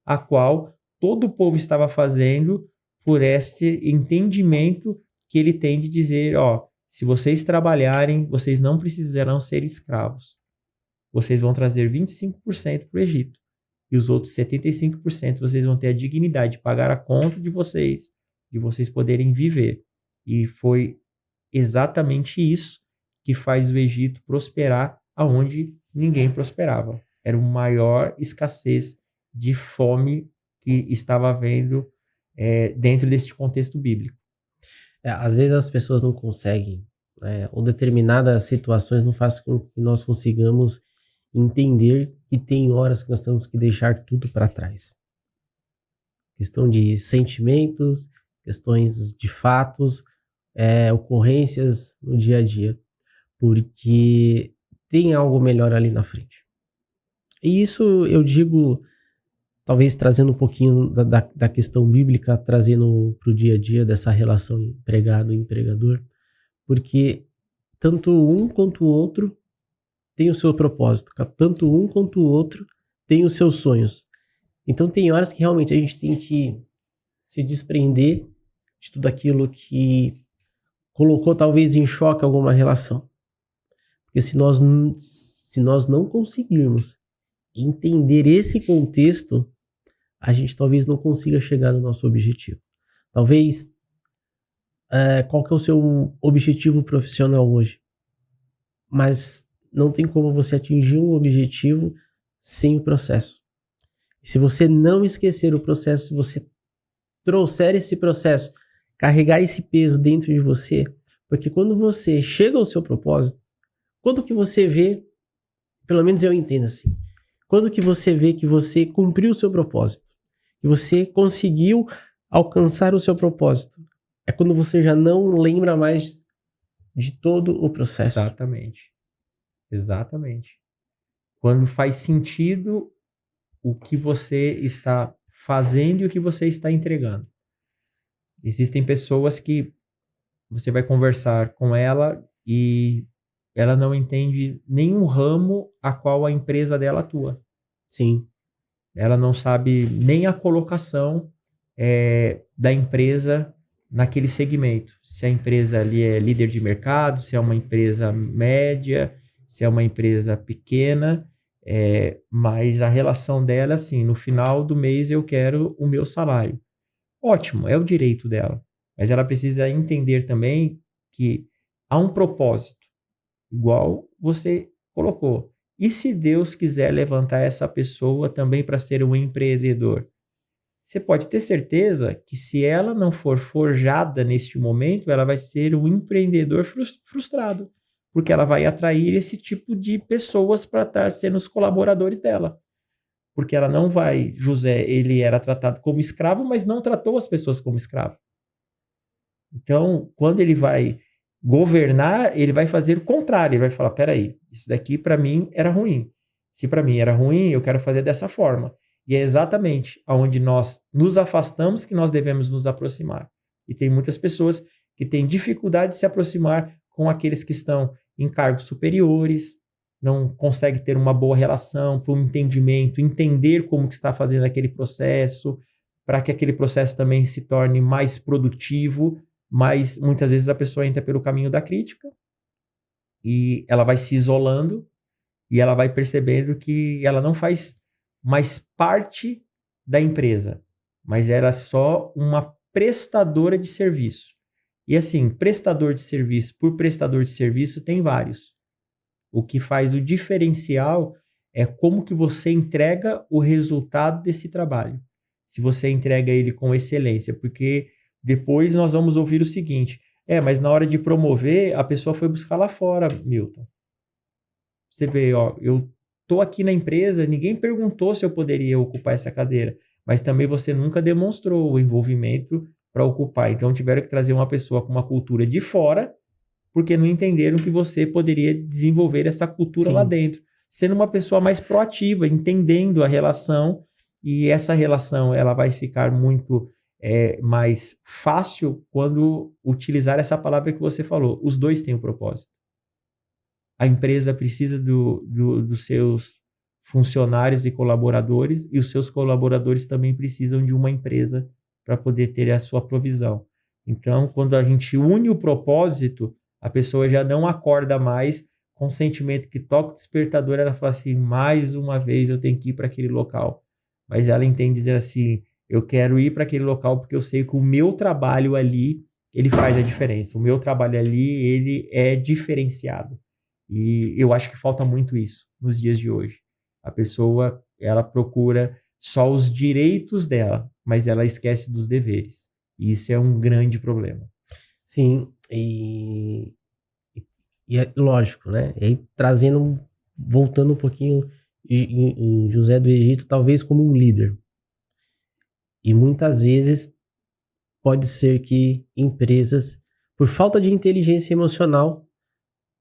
a qual todo o povo estava fazendo por este entendimento que ele tem de dizer, ó, se vocês trabalharem, vocês não precisarão ser escravos. Vocês vão trazer 25% para o Egito. E os outros 75% vocês vão ter a dignidade de pagar a conta de vocês poderem viver. E foi exatamente isso que faz o Egito prosperar aonde ninguém prosperava. Era uma maior escassez de fome que estava havendo dentro deste contexto bíblico. Às vezes as pessoas não conseguem, né, ou determinadas situações não fazem com que nós consigamos entender que tem horas que nós temos que deixar tudo para trás. Questão de sentimentos, questões de fatos, ocorrências no dia a dia, porque tem algo melhor ali na frente. E isso eu digo, talvez trazendo um pouquinho da questão bíblica, trazendo para o dia a dia dessa relação empregado e empregador, porque tanto um quanto o outro tem o seu propósito, tanto um quanto o outro tem os seus sonhos. Então tem horas que realmente a gente tem que se desprender de tudo aquilo que colocou talvez em choque alguma relação. Porque se nós não conseguirmos entender esse contexto, a gente talvez não consiga chegar no nosso objetivo. Talvez, qual que é o seu objetivo profissional hoje? Mas não tem como você atingir um objetivo sem o processo. Se você não esquecer o processo, se você trouxer esse processo, carregar esse peso dentro de você, porque quando você chega ao seu propósito, quando que você vê, pelo menos eu entendo assim, quando que você vê que você cumpriu o seu propósito, que você conseguiu alcançar o seu propósito, é quando você já não lembra mais de todo o processo. Exatamente. Quando faz sentido o que você está fazendo e o que você está entregando. Existem pessoas que você vai conversar com ela e ela não entende nenhum ramo a qual a empresa dela atua. Sim. Ela não sabe nem a colocação da empresa naquele segmento. Se a empresa ali é líder de mercado, se é uma empresa média, se é uma empresa pequena, mas a relação dela é assim, no final do mês eu quero o meu salário. Ótimo, é o direito dela. Mas ela precisa entender também que há um propósito, igual você colocou. E se Deus quiser levantar essa pessoa também para ser um empreendedor? Você pode ter certeza que se ela não for forjada neste momento, ela vai ser um empreendedor frustrado, porque ela vai atrair esse tipo de pessoas para estar sendo os colaboradores dela. Porque ela não vai... José, ele era tratado como escravo, mas não tratou as pessoas como escravo. Então, quando ele vai governar, ele vai fazer o contrário. Ele vai falar, peraí, isso daqui para mim era ruim. Se para mim era ruim, eu quero fazer dessa forma. E é exatamente aonde nós nos afastamos que nós devemos nos aproximar. E tem muitas pessoas que têm dificuldade de se aproximar com aqueles que estão em cargos superiores, não conseguem ter uma boa relação, para um entendimento, entender como que está fazendo aquele processo, para que aquele processo também se torne mais produtivo, mas muitas vezes a pessoa entra pelo caminho da crítica e ela vai se isolando e ela vai percebendo que ela não faz mais parte da empresa, mas era só uma prestadora de serviço. E assim, prestador de serviço por prestador de serviço tem vários. O que faz o diferencial é como que você entrega o resultado desse trabalho. Se você entrega ele com excelência, porque depois nós vamos ouvir o seguinte, Mas na hora de promover, a pessoa foi buscar lá fora, Milton. Você vê, ó, eu tô aqui na empresa, ninguém perguntou se eu poderia ocupar essa cadeira, mas também você nunca demonstrou o envolvimento para ocupar. Então tiveram que trazer uma pessoa com uma cultura de fora, porque não entenderam que você poderia desenvolver essa cultura lá Sim. dentro, sendo uma pessoa mais proativa, entendendo a relação, e essa relação ela vai ficar muito mais fácil quando utilizar essa palavra que você falou. Os dois têm um propósito. A empresa precisa dos seus funcionários e colaboradores, e os seus colaboradores também precisam de uma empresa para poder ter a sua provisão. Então, quando a gente une o propósito, a pessoa já não acorda mais com o sentimento que toca o despertador, ela fala assim, mais uma vez eu tenho que ir para aquele local. Mas ela entende dizer assim, eu quero ir para aquele local porque eu sei que o meu trabalho ali, ele faz a diferença. O meu trabalho ali, ele é diferenciado. E eu acho que falta muito isso nos dias de hoje. A pessoa, ela procura só os direitos dela, mas ela esquece dos deveres. E isso é um grande problema. Sim, e é lógico, né? E aí voltando um pouquinho em José do Egito, talvez como um líder. E muitas vezes pode ser que empresas, por falta de inteligência emocional,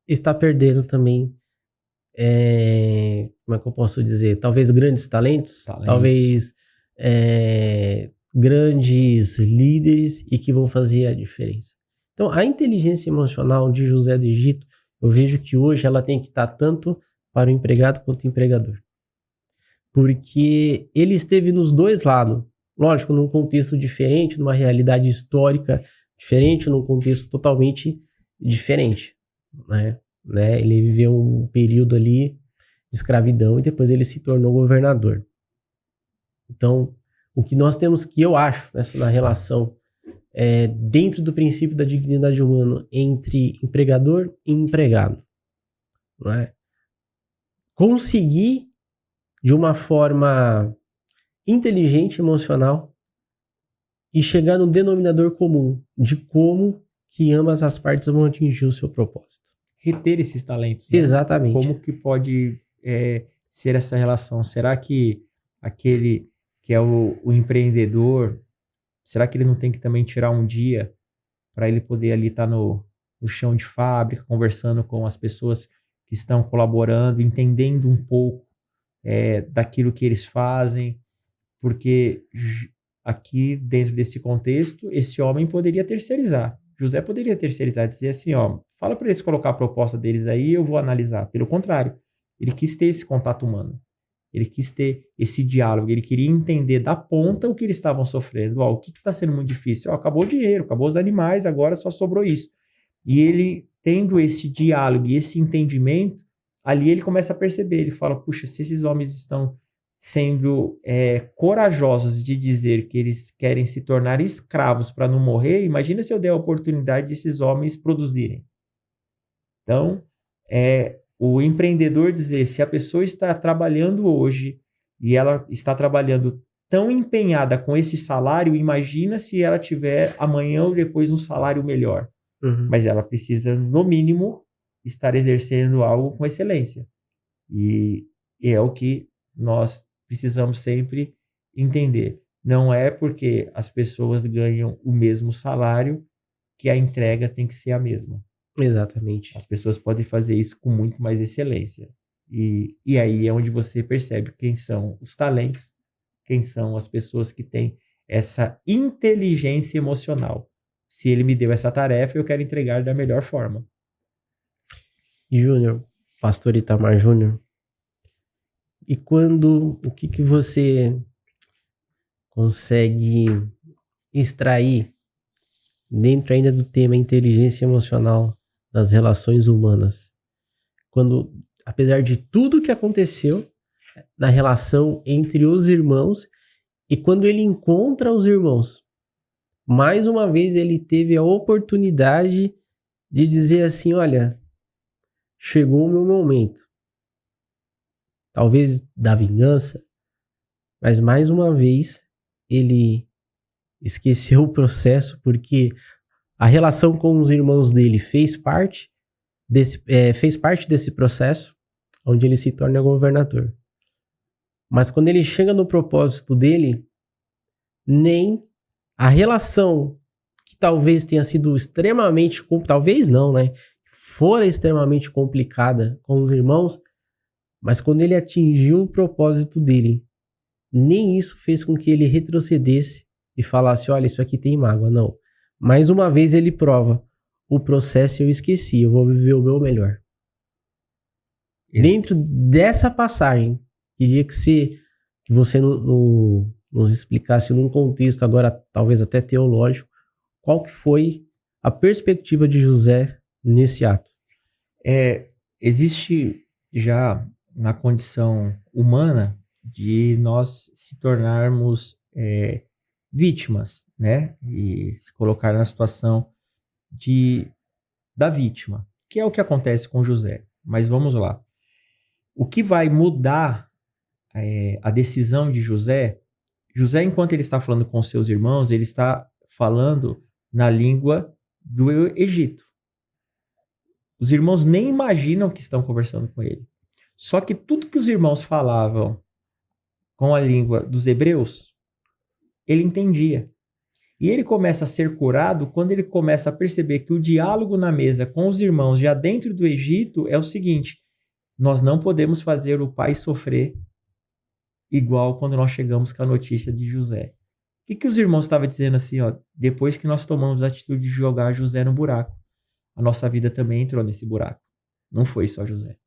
está perdendo também, como é que eu posso dizer? Talvez grandes talentos. Talvez grandes líderes e que vão fazer a diferença. Então, a inteligência emocional de José do Egito, eu vejo que hoje ela tem que estar tanto para o empregado quanto o empregador. Porque ele esteve nos dois lados. Lógico, num contexto diferente, numa realidade histórica diferente, num contexto totalmente diferente, né? Ele viveu um período ali de escravidão e depois ele se tornou governador. Então, o que nós temos que eu acho na relação dentro do princípio da dignidade humana entre empregador e empregado, não é? Conseguir de uma forma inteligente, emocional e chegar no denominador comum de como que ambas as partes vão atingir o seu propósito. Reter esses talentos, né? Exatamente. Como que pode ser essa relação? Será que aquele que é o empreendedor, será que ele não tem que também tirar um dia para ele poder ali estar no chão de fábrica, conversando com as pessoas que estão colaborando, entendendo um pouco daquilo que eles fazem? Porque aqui, dentro desse contexto, esse homem poderia terceirizar. José poderia terceirizar, dizer assim, ó, fala para eles colocar a proposta deles aí, eu vou analisar. Pelo contrário, ele quis ter esse contato humano. Ele quis ter esse diálogo, ele queria entender da ponta o que eles estavam sofrendo. Ó, o que está sendo muito difícil? Ó, acabou o dinheiro, acabou os animais, agora só sobrou isso. E ele, tendo esse diálogo e esse entendimento, ali ele começa a perceber, ele fala, puxa, se esses homens estão sendo corajosos de dizer que eles querem se tornar escravos para não morrer, imagina se eu der a oportunidade desses homens produzirem. Então, o empreendedor dizer, se a pessoa está trabalhando hoje e ela está trabalhando tão empenhada com esse salário, imagina se ela tiver amanhã ou depois um salário melhor. Uhum. Mas ela precisa, no mínimo, estar exercendo algo com excelência. E é o que nós precisamos sempre entender. Não é porque as pessoas ganham o mesmo salário que a entrega tem que ser a mesma. Exatamente. As pessoas podem fazer isso com muito mais excelência. E aí é onde você percebe quem são os talentos, quem são as pessoas que têm essa inteligência emocional. Se ele me deu essa tarefa, eu quero entregar da melhor forma. Júnior, Pastor Itamar Júnior, e o que você consegue extrair dentro ainda do tema inteligência emocional das relações humanas? Quando, apesar de tudo que aconteceu na relação entre os irmãos, e quando ele encontra os irmãos, mais uma vez ele teve a oportunidade de dizer assim, olha, chegou o meu momento. Talvez da vingança, mas mais uma vez ele esqueceu o processo, porque A relação com os irmãos dele fez parte desse processo, onde ele se torna governador. Mas quando ele chega no propósito dele, nem a relação que talvez tenha sido extremamente, talvez não, né? Fora extremamente complicada com os irmãos, mas quando ele atingiu o propósito dele, nem isso fez com que ele retrocedesse e falasse, olha, isso aqui tem mágoa, não. Mais uma vez ele prova, o processo eu esqueci, eu vou viver o meu melhor. Dentro dessa passagem, queria que você nos explicasse num contexto agora, talvez até teológico, qual que foi a perspectiva de José nesse ato. Existe já na condição humana de nós se tornarmos vítimas, né? E se colocar na situação da vítima, que é o que acontece com José. Mas vamos lá. O que vai mudar a decisão de José, enquanto ele está falando com seus irmãos, ele está falando na língua do Egito. Os irmãos nem imaginam que estão conversando com ele. Só que tudo que os irmãos falavam com a língua dos hebreus, ele entendia. E ele começa a ser curado quando ele começa a perceber que o diálogo na mesa com os irmãos já dentro do Egito é o seguinte: nós não podemos fazer o pai sofrer igual quando nós chegamos com a notícia de José. O que os irmãos estavam dizendo assim, ó, depois que nós tomamos a atitude de jogar José no buraco, a nossa vida também entrou nesse buraco. Não foi só José.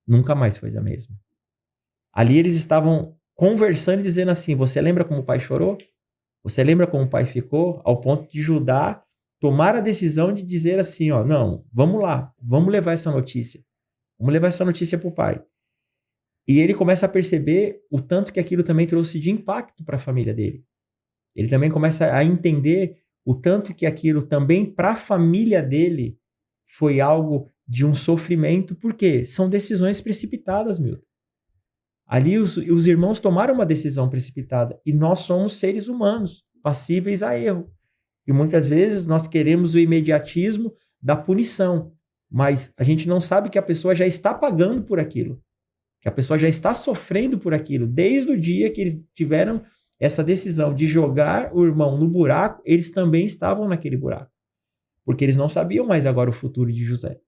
Nunca mais foi a mesma. Ali eles estavam conversando e dizendo assim, você lembra como o pai chorou? Você lembra como o pai ficou? Ao ponto de Judá tomar a decisão de dizer assim, ó, não, vamos lá, vamos levar essa notícia. Vamos levar essa notícia para o pai. E ele começa a perceber o tanto que aquilo também trouxe de impacto para a família dele. Ele também começa a entender o tanto que aquilo também para a família dele foi algo de um sofrimento, porque são decisões precipitadas, Milton. Ali os irmãos tomaram uma decisão precipitada e nós somos seres humanos, passíveis a erro. E muitas vezes nós queremos o imediatismo da punição, mas a gente não sabe que a pessoa já está pagando por aquilo, que a pessoa já está sofrendo por aquilo. Desde o dia que eles tiveram essa decisão de jogar o irmão no buraco, eles também estavam naquele buraco, porque eles não sabiam mais agora o futuro de José.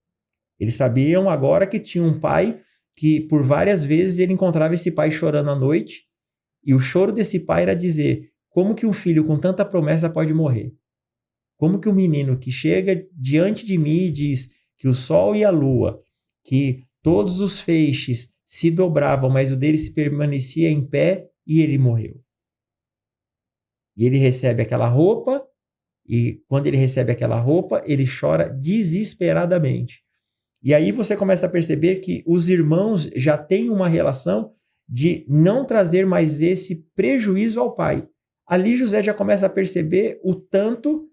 Eles sabiam agora que tinha um pai que por várias vezes ele encontrava esse pai chorando à noite, e o choro desse pai era dizer, como que um filho com tanta promessa pode morrer? Como que um menino que chega diante de mim e diz que o sol e a lua, que todos os feixes se dobravam, mas o dele se permanecia em pé, e ele morreu. E ele recebe aquela roupa, e quando ele recebe aquela roupa, ele chora desesperadamente. E aí você começa a perceber que os irmãos já têm uma relação de não trazer mais esse prejuízo ao pai. Ali José já começa a perceber o tanto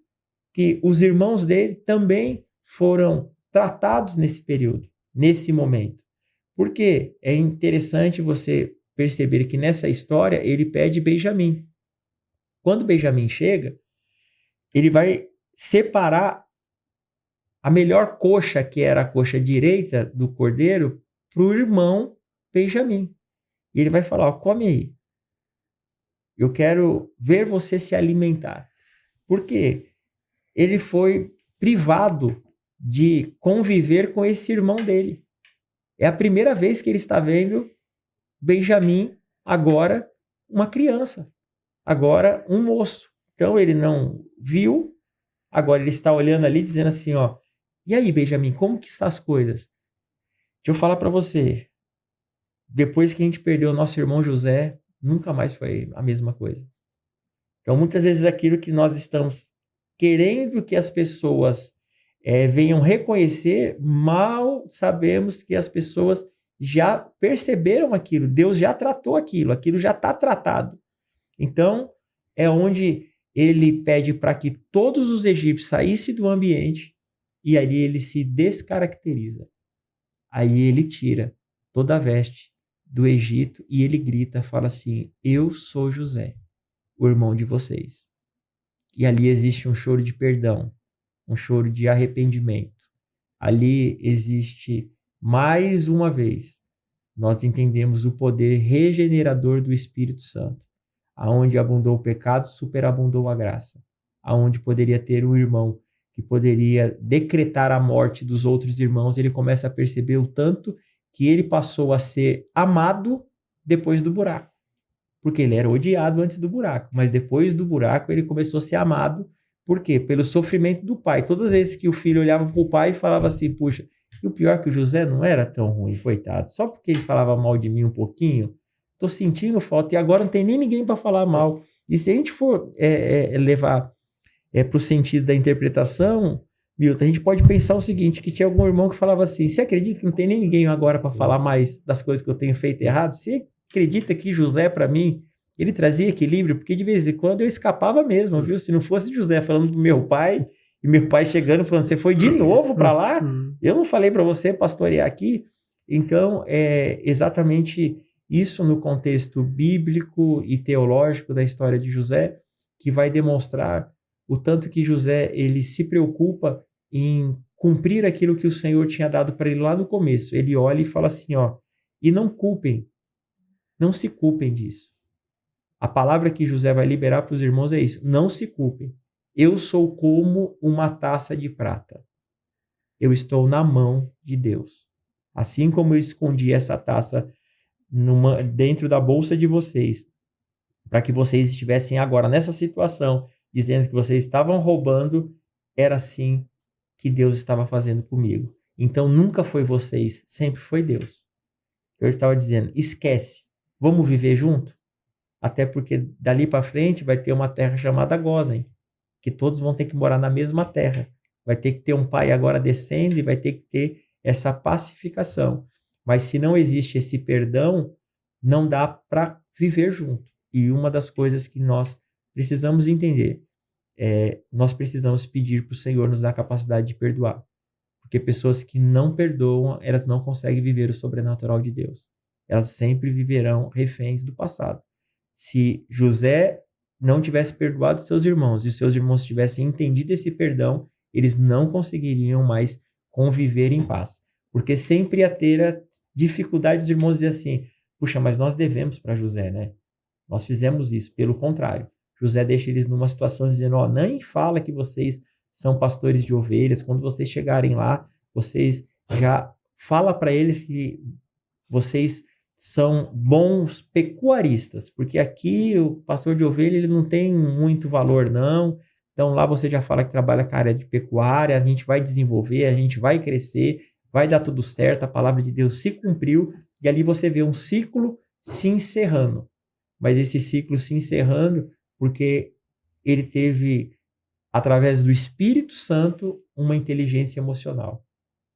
que os irmãos dele também foram tratados nesse período, nesse momento. Porque é interessante você perceber que nessa história ele pede Benjamim. Quando Benjamim chega, ele vai separar a melhor coxa, que era a coxa direita do cordeiro, para o irmão Benjamim. E ele vai falar, ó, come aí. Eu quero ver você se alimentar. Por quê? Ele foi privado de conviver com esse irmão dele. É a primeira vez que ele está vendo Benjamim agora uma criança, agora um moço. Então ele não viu, agora ele está olhando ali dizendo assim, ó, e aí, Benjamim, como que estão as coisas? Deixa eu falar para você, depois que a gente perdeu o nosso irmão José, nunca mais foi a mesma coisa. Então muitas vezes aquilo que nós estamos querendo que as pessoas venham reconhecer, mal sabemos que as pessoas já perceberam aquilo, Deus já tratou aquilo já está tratado. Então, é onde ele pede para que todos os egípcios saíssem do ambiente e ali ele se descaracteriza. Aí ele tira toda a veste do Egito e ele grita, fala assim, eu sou José, o irmão de vocês. E ali existe um choro de perdão. um choro de arrependimento. Ali existe, mais uma vez, nós entendemos o poder regenerador do Espírito Santo. Aonde abundou o pecado, superabundou a graça. Aonde poderia ter um irmão que poderia decretar a morte dos outros irmãos, ele começa a perceber o tanto que ele passou a ser amado depois do buraco. Porque ele era odiado antes do buraco, mas depois do buraco ele começou a ser amado. Por quê? Pelo sofrimento do pai. Todas as vezes que o filho olhava para o pai e falava assim, puxa, e o pior é que o José não era tão ruim, coitado. Só porque ele falava mal de mim um pouquinho, tô sentindo falta, e agora não tem nem ninguém para falar mal. E se a gente for levar para o sentido da interpretação, Milton, a gente pode pensar o seguinte, que tinha algum irmão que falava assim, você acredita que não tem nem ninguém agora para falar mais das coisas que eu tenho feito errado? Você acredita que José, para mim, ele trazia equilíbrio? Porque de vez em quando eu escapava mesmo, viu? Se não fosse José falando pro meu pai, e meu pai chegando falando, você foi de novo para lá? Eu não falei para você pastorear aqui? Então, é exatamente isso no contexto bíblico e teológico da história de José, que vai demonstrar o tanto que José ele se preocupa em cumprir aquilo que o Senhor tinha dado para ele lá no começo. Ele olha e fala assim, ó, e não se culpem disso. A palavra que José vai liberar para os irmãos é isso, não se culpem. Eu sou como uma taça de prata. Eu estou na mão de Deus. Assim como eu escondi essa taça dentro da bolsa de vocês, para que vocês estivessem agora nessa situação, dizendo que vocês estavam roubando, era assim que Deus estava fazendo comigo. Então nunca foi vocês, sempre foi Deus. Eu estava dizendo, esquece, vamos viver junto? Até porque dali para frente vai ter uma terra chamada Gósen, que todos vão ter que morar na mesma terra. Vai ter que ter um pai agora descendo e vai ter que ter essa pacificação. Mas se não existe esse perdão, não dá para viver junto. E uma das coisas que nós precisamos entender nós precisamos pedir para o Senhor nos dar a capacidade de perdoar. Porque pessoas que não perdoam, elas não conseguem viver o sobrenatural de Deus. Elas sempre viverão reféns do passado. Se José não tivesse perdoado seus irmãos e seus irmãos tivessem entendido esse perdão, eles não conseguiriam mais conviver em paz. Porque sempre ia ter a dificuldade dos irmãos dizer assim, puxa, mas nós devemos para José, né? Nós fizemos isso. Pelo contrário, José deixa eles numa situação dizendo, ó, nem fala que vocês são pastores de ovelhas, quando vocês chegarem lá, vocês já fala para eles que vocês são bons pecuaristas, porque aqui o pastor de ovelha ele não tem muito valor não, então lá você já fala que trabalha com a área de pecuária, a gente vai desenvolver, a gente vai crescer, vai dar tudo certo, a palavra de Deus se cumpriu, e ali você vê um ciclo se encerrando, mas esse ciclo se encerrando porque ele teve, através do Espírito Santo, uma inteligência emocional,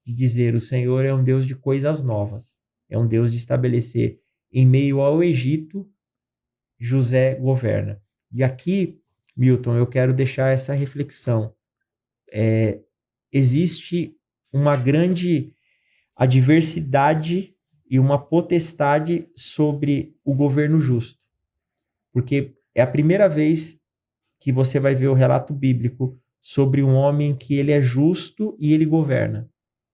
de dizer, o Senhor é um Deus de coisas novas, é um Deus de estabelecer, em meio ao Egito, José governa. E aqui, Milton, eu quero deixar essa reflexão. Existe uma grande adversidade e uma potestade sobre o governo justo, porque é a primeira vez que você vai ver o relato bíblico sobre um homem que ele é justo e ele governa.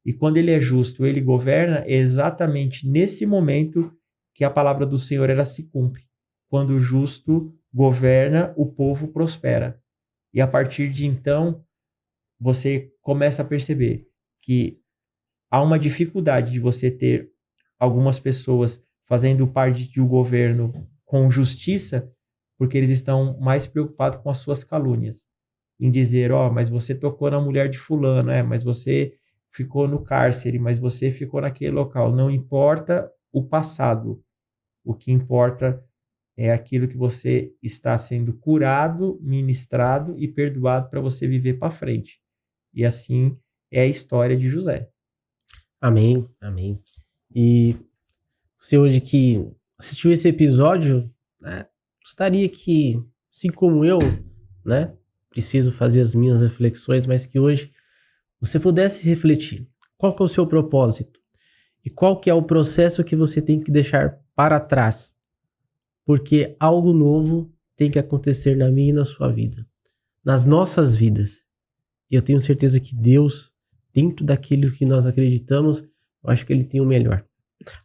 E quando ele é justo, ele governa, é exatamente nesse momento que a palavra do Senhor ela se cumpre. Quando o justo governa, o povo prospera. E a partir de então, você começa a perceber que há uma dificuldade de você ter algumas pessoas fazendo parte de um governo com justiça, porque eles estão mais preocupados com as suas calúnias. Em dizer, mas você tocou na mulher de fulano, mas você ficou no cárcere, mas você ficou naquele local. Não importa o passado. O que importa é aquilo que você está sendo curado, ministrado e perdoado para você viver para frente. E assim é a história de José. Amém, amém. E o senhor de que assistiu esse episódio, né, gostaria que, assim como eu, né, preciso fazer as minhas reflexões, mas que hoje você pudesse refletir. Qual que é o seu propósito? E qual que é o processo que você tem que deixar para trás? Porque algo novo tem que acontecer na minha e na sua vida. Nas nossas vidas. eu tenho certeza que Deus, dentro daquilo que nós acreditamos, eu acho que Ele tem o melhor.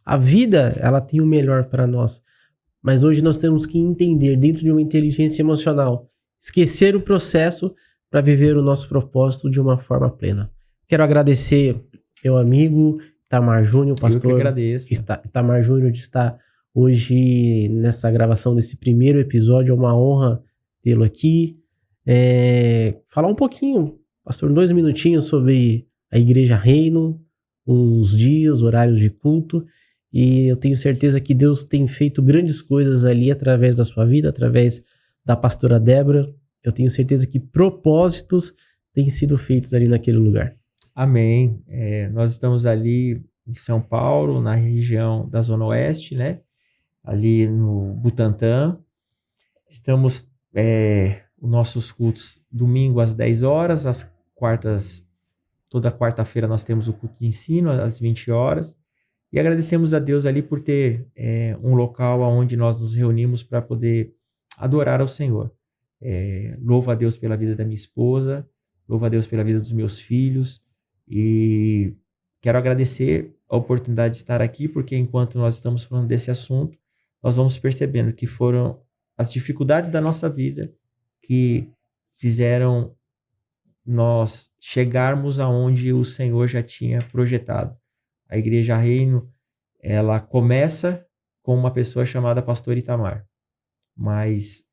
A vida, ela tem o melhor para nós, mas hoje nós temos que entender, dentro de uma inteligência emocional, esquecer o processo para viver o nosso propósito de uma forma plena. Quero agradecer meu amigo Itamar Júnior, Eu que pastor agradeço. Itamar Júnior, de estar hoje nessa gravação desse primeiro episódio. É uma honra tê-lo aqui. Falar um pouquinho, pastor, 2 minutinhos sobre a Igreja Reino, os dias, horários de culto, e eu tenho certeza que Deus tem feito grandes coisas ali através da sua vida, através da pastora Débora. Eu tenho certeza que propósitos têm sido feitos ali naquele lugar. Amém. Nós estamos ali em São Paulo, na região da Zona Oeste, né? Ali no Butantã. Estamos, os nossos cultos domingo às 10 horas, toda quarta-feira nós temos o culto de ensino às 20 horas. E agradecemos a Deus ali por ter um local onde nós nos reunimos para poder adorar ao Senhor. Louvo a Deus pela vida da minha esposa, louvo a Deus pela vida dos meus filhos, e quero agradecer a oportunidade de estar aqui, porque enquanto nós estamos falando desse assunto, nós vamos percebendo que foram as dificuldades da nossa vida que fizeram nós chegarmos aonde o Senhor já tinha projetado. A Igreja Reino, ela começa com uma pessoa chamada Pastor Itamar, mas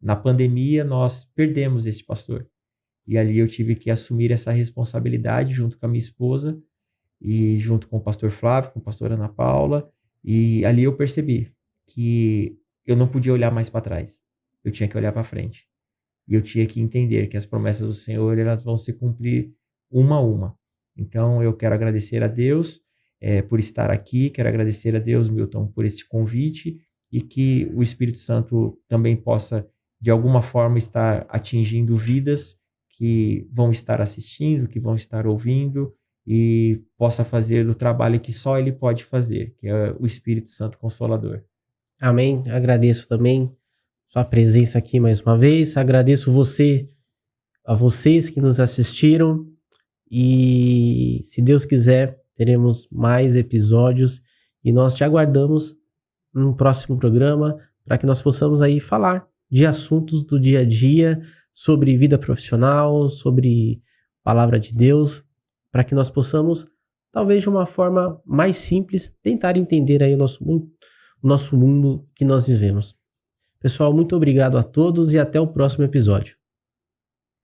na pandemia nós perdemos esse pastor. E ali eu tive que assumir essa responsabilidade junto com a minha esposa e junto com o pastor Flávio, com a pastora Ana Paula. E ali eu percebi que eu não podia olhar mais para trás. Eu tinha que olhar para frente. E eu tinha que entender que as promessas do Senhor, elas vão se cumprir uma a uma. Então eu quero agradecer a Deus por estar aqui. Quero agradecer a Deus, Milton, por esse convite, e que o Espírito Santo também possa, de alguma forma, estar atingindo vidas que vão estar assistindo, que vão estar ouvindo, e possa fazer o trabalho que só Ele pode fazer, que é o Espírito Santo Consolador. Amém. Agradeço também sua presença aqui mais uma vez. Agradeço a vocês que nos assistiram, e se Deus quiser, teremos mais episódios, e nós te aguardamos no próximo programa para que nós possamos aí falar de assuntos do dia a dia, sobre vida profissional, sobre palavra de Deus, para que nós possamos, talvez de uma forma mais simples, tentar entender aí o nosso mundo que nós vivemos. Pessoal, muito obrigado a todos e até o próximo episódio.